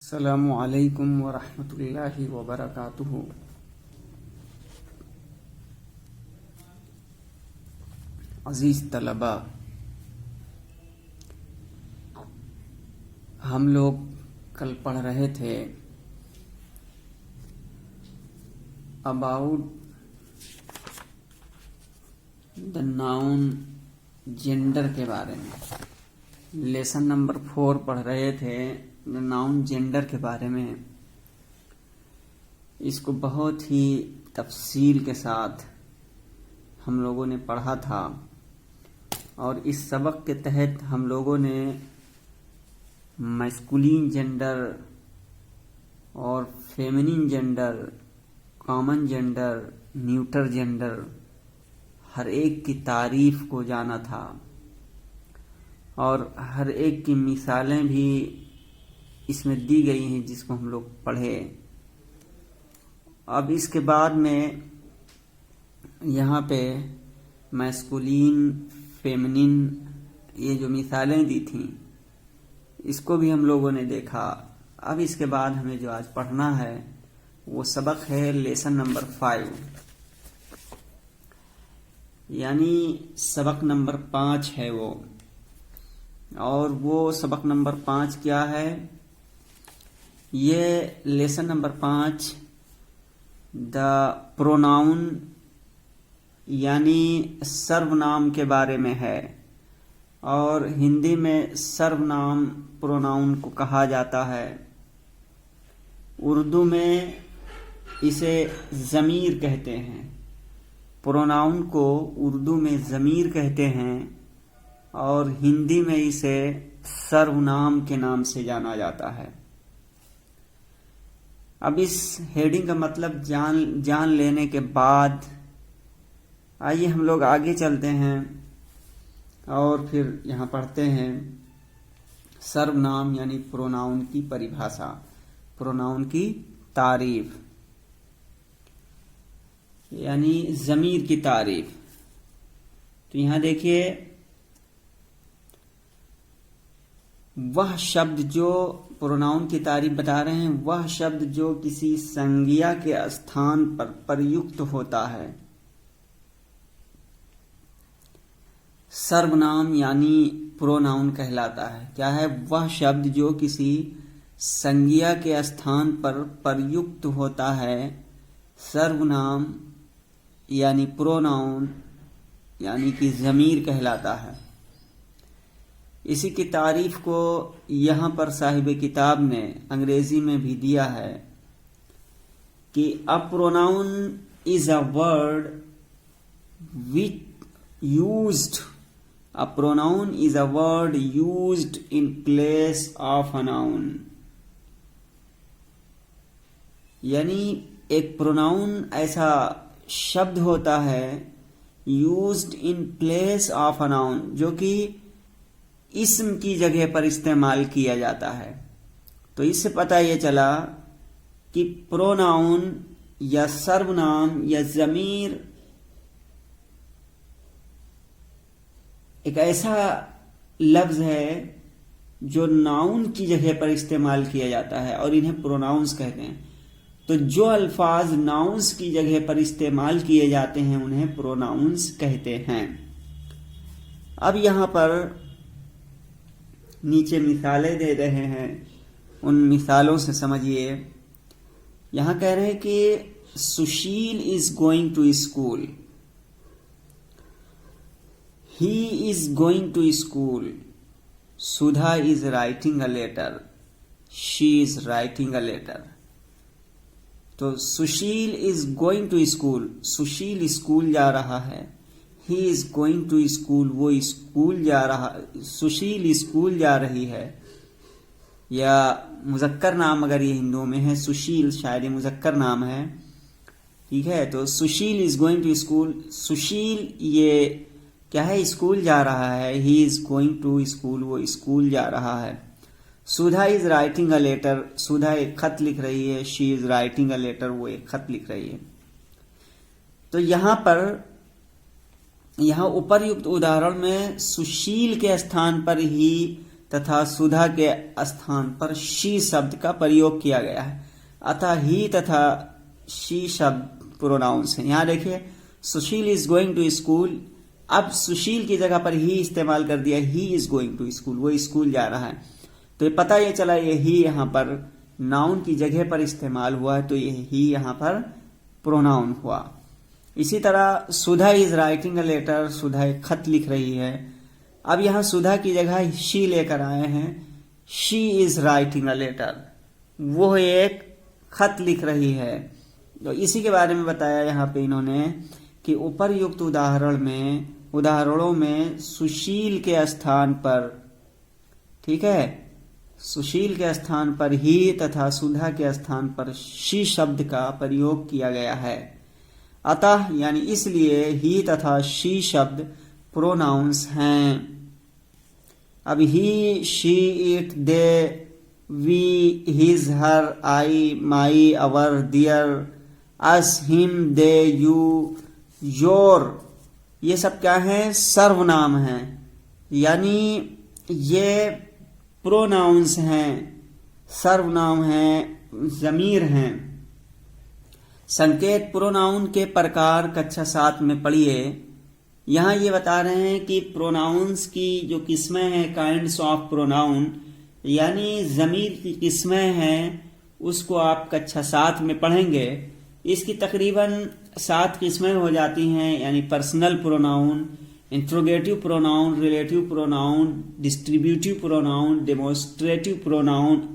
अस्सलामु अलैकुम वरहमतुल्लाहि वबरकातुहू। अजीज तलबा, हम लोग कल पढ़ रहे थे अबाउट द नाउन जेंडर के बारे में। लेसन नंबर 4 पढ़ रहे थे नाउन जेंडर के बारे में। इसको बहुत ही तफसील के साथ हम लोगों ने पढ़ा था और इस सबक के तहत हम लोगों ने मैस्कुलिन जेंडर और feminine gender, common gender, neuter gender, हर एक की तारीफ को जाना था और हर एक की मिसालें भी इसमें दी गई हैं जिसको हम लोग पढ़े। अब इसके बाद में यहाँ पे मैस्कुलिन, फेमिनिन ये जो मिसालें दी थी इसको भी हम लोगों ने देखा। अब इसके बाद हमें जो आज पढ़ना है वो सबक है लेसन नंबर 5, यानी सबक नंबर 5 है वो। और वो सबक नंबर 5 क्या है? ये लेसन नंबर 5 द प्रोनाउन यानी सर्वनाम के बारे में है। और हिंदी में सर्वनाम प्रोनाउन को कहा जाता है। उर्दू में इसे ज़मीर कहते हैं। प्रोनाउन को उर्दू में ज़मीर कहते हैं और हिंदी में इसे सर्वनाम के नाम से जाना जाता है। अब इस हेडिंग का मतलब जान लेने के बाद आइए हम लोग आगे चलते हैं और फिर यहाँ पढ़ते हैं सर्वनाम यानी प्रोनाउन की परिभाषा, प्रोनाउन की तारीफ यानी ज़मीर की तारीफ। तो यहाँ देखिए, वह शब्द जो प्रोनाउन की तारीफ बता रहे हैं, वह शब्द जो किसी संज्ञा के स्थान पर प्रयुक्त होता है। सर्वनाम यानी प्रोनाउन कहलाता है। क्या है? वह शब्द जो किसी संज्ञा के स्थान पर प्रयुक्त होता है। सर्वनाम यानी प्रोनाउन यानी कि ज़मीर कहलाता है। इसी की तारीफ को यहाँ पर साहिब किताब ने अंग्रेजी में भी दिया है कि अ pronoun is a word which used, a pronoun is a word used in place of a noun. यानी एक प्रोनाउन ऐसा शब्द होता है used in place of a noun, जो कि इस्म की जगह पर इस्तेमाल किया जाता है। तो इससे पता ये चला कि प्रोनाउन या सर्वनाम या ज़मीर एक ऐसा लफ्ज है जो नाउन की जगह पर इस्तेमाल किया जाता है और इन्हें प्रोनाउंस कहते हैं। तो जो अल्फाज नाउन्स की जगह पर इस्तेमाल किए जाते हैं उन्हें प्रोनाउंस कहते हैं। अब यहाँ पर नीचे मिसालें दे रहे हैं, उन मिसालों से समझिए। यहाँ कह रहे हैं कि Sushil is going to school, he is going to school, Sudha is writing a letter, she is writing a letter. तो Sushil is going to school, Sushil school जा रहा है। He is going to school, वो स्कूल जा रहा, सुशील स्कूल जा रही है। या मुज़क्कर नाम अगर ये हिंदुओं में है, सुशील शायद ये मुज़क्कर नाम है, ठीक है। तो Sushil is going to school, Sushil ये क्या है? स्कूल जा रहा है। He is going to school, वो स्कूल जा रहा है। Sudha is writing a letter, Sudha एक खत लिख रही है। She is writing a letter, वो एक खत लिख रही है। तो यहाँ उपर्युक्त उदाहरण में सुशील के स्थान पर ही तथा सुधा के स्थान पर शी शब्द का प्रयोग किया गया है। अतः ही तथा शी शब्द प्रोनाउंस हैं। यहाँ देखिए, Sushil is going to school, अब सुशील की जगह पर ही इस्तेमाल कर दिया, he is going to school, वो स्कूल जा रहा है। तो ये पता ये चला ये ही यहाँ पर नाउन की जगह पर इस्तेमाल हुआ है, तो ये ही यहाँ पर प्रोनाउन हुआ। इसी तरह सुधा is writing a letter, Sudha एक खत लिख रही है। अब यहाँ सुधा की जगह शी लेकर आए हैं, she is writing a letter, वो एक खत लिख रही है। तो इसी के बारे में बताया यहाँ पे इन्होंने कि उपर्युक्त उदाहरणों में सुशील के स्थान पर, ठीक है, सुशील के स्थान पर ही तथा सुधा के स्थान पर शी शब्द का प्रयोग किया गया है। अतः यानी इसलिए ही तथा शी शब्द प्रोनाउंस हैं। अब he, she, it, they, we, his, her, I, my, our, their, us, him, they, you, your, ये सब क्या है? सर्वनाम हैं, यानी ये प्रोनाउंस हैं, सर्वनाम हैं, ज़मीर हैं। संकेत प्रोनाउन के प्रकार कक्षा 7 में पढ़िए। यहाँ ये बता रहे हैं कि प्रोनाउंस की जो किस्में हैं, काइंड्स ऑफ प्रोनाउन, यानी ज़मीर की किस्में हैं, उसको आप कक्षा 7 में पढ़ेंगे। इसकी तकरीबन 7 किस्में हो जाती हैं, यानी personal pronoun, interrogative pronoun, relative pronoun, distributive pronoun, demonstrative pronoun,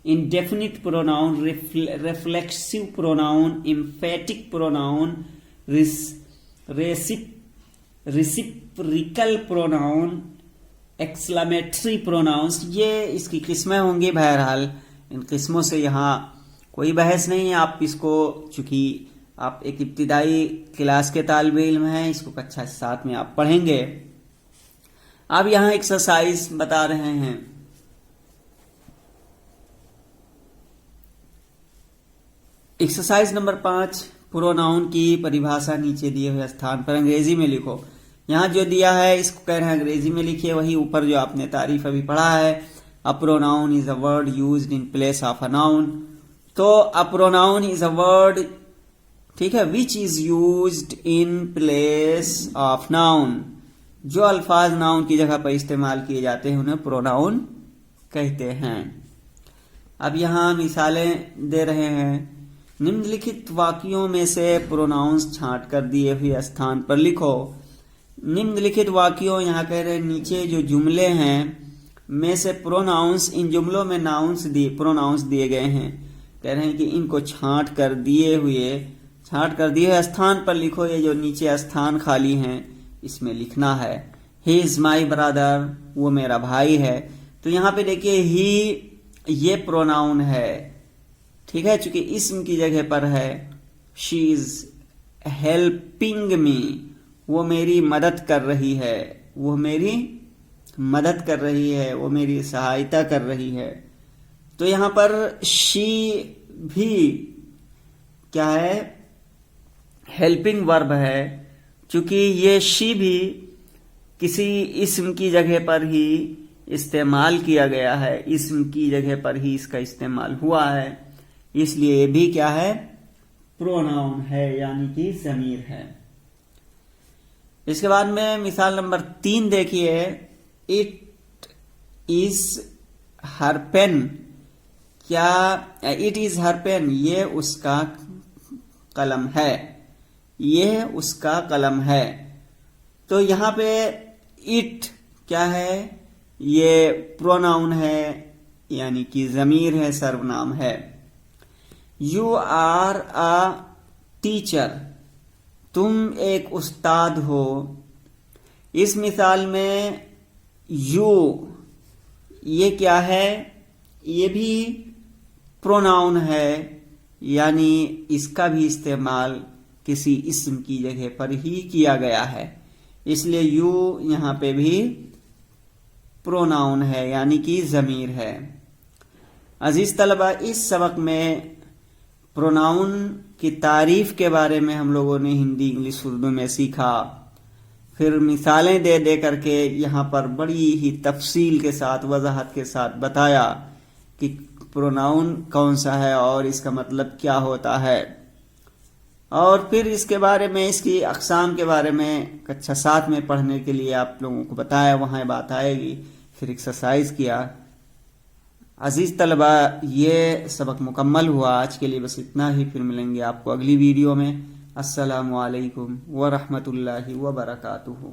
indefinite pronoun, reflexive pronoun, emphatic pronoun, reciprocal pronoun, exclamatory pronouns, ये इसकी किस्में होंगी। बहरहाल इन किस्मों से यहाँ कोई बहस नहीं है। आप इसको, चूंकि आप एक इब्तिदाई क्लास के तालिबे इल्म हैं, इसको कक्षा 7 में आप पढ़ेंगे। अब यहाँ एक्सरसाइज बता रहे हैं। एक्सरसाइज नंबर 5, प्रोनाउन की परिभाषा नीचे दिए हुए स्थान पर अंग्रेजी में लिखो। यहाँ जो दिया है इसको कह रहे हैं अंग्रेजी में लिखिए, वही ऊपर जो आपने तारीफ अभी पढ़ा है, a pronoun is a word used in place of a noun. तो a pronoun is a word, ठीक है, which is used in place of noun. जो अल्फाज नाउन की जगह पर इस्तेमाल किए जाते हैं उन्हें प्रोनाउन कहते हैं। अब यहाँ मिसालें दे रहे हैं। निम्नलिखित वाक्यों में से प्रोनाउंस छांट कर दिए हुए स्थान पर लिखो। निम्नलिखित वाक्यों, यहाँ कह रहे हैं नीचे जो जुमले हैं में से प्रोनाउंस, इन जुमलों में प्रोनाउंस दिए गए हैं। कह रहे हैं कि इनको छांट कर दिए स्थान पर लिखो। ये जो नीचे स्थान खाली हैं इसमें लिखना है। ही इज माई ब्रदर, वो मेरा भाई है। तो यहाँ पे देखिए ही, ये प्रोनाउन है, ठीक है, चूंकि इस्म की जगह पर है। शी इज हेल्पिंग मी, वो मेरी मदद कर रही है, वो मेरी सहायता कर रही है। तो यहां पर शी भी क्या है? हेल्पिंग वर्ब है, क्योंकि ये शी भी किसी इस्म की जगह पर ही इस्तेमाल किया गया है, इस्म की जगह पर ही इसका इस्तेमाल हुआ है, इसलिए ये भी क्या है? प्रोनाउन है, यानी कि ज़मीर है। इसके बाद में मिसाल नंबर 3 देखिए। इट इज हर पेन, क्या इट इज हर पेन, ये उसका कलम है, ये उसका कलम है। तो यहां पे इट क्या है? ये प्रोनाउन है, यानी कि ज़मीर है, सर्वनाम है। यू आर अ टीचर, तुम एक उस्ताद हो। इस मिसाल में यू, ये क्या है? ये भी प्रोनाउन है, यानी इसका भी इस्तेमाल किसी इस्म की जगह पर ही किया गया है, इसलिए यू यहां पे भी प्रोनाउन है, यानी कि ज़मीर है। अजीज तलबा, इस सबक में प्रोनाउन की तारीफ के बारे में हम लोगों ने हिंदी, इंग्लिश, उर्दू में सीखा। फिर मिसालें दे दे करके यहाँ पर बड़ी ही तफसील के साथ वजाहत के साथ बताया कि प्रोनाउन कौन सा है और इसका मतलब क्या होता है। और फिर इसके बारे में, इसकी अक़साम के बारे में कक्षा 7 में पढ़ने के लिए आप लोगों को बताया, वहाँ बात आएगी। फिर एक्सरसाइज किया। अजीज तलबा, ये सबक मुकम्मल हुआ। आज के लिए बस इतना ही। फिर मिलेंगे आपको अगली वीडियो में। अस्सलामु अलैकुम व रहमतुल्लाहि व बरकातुहू।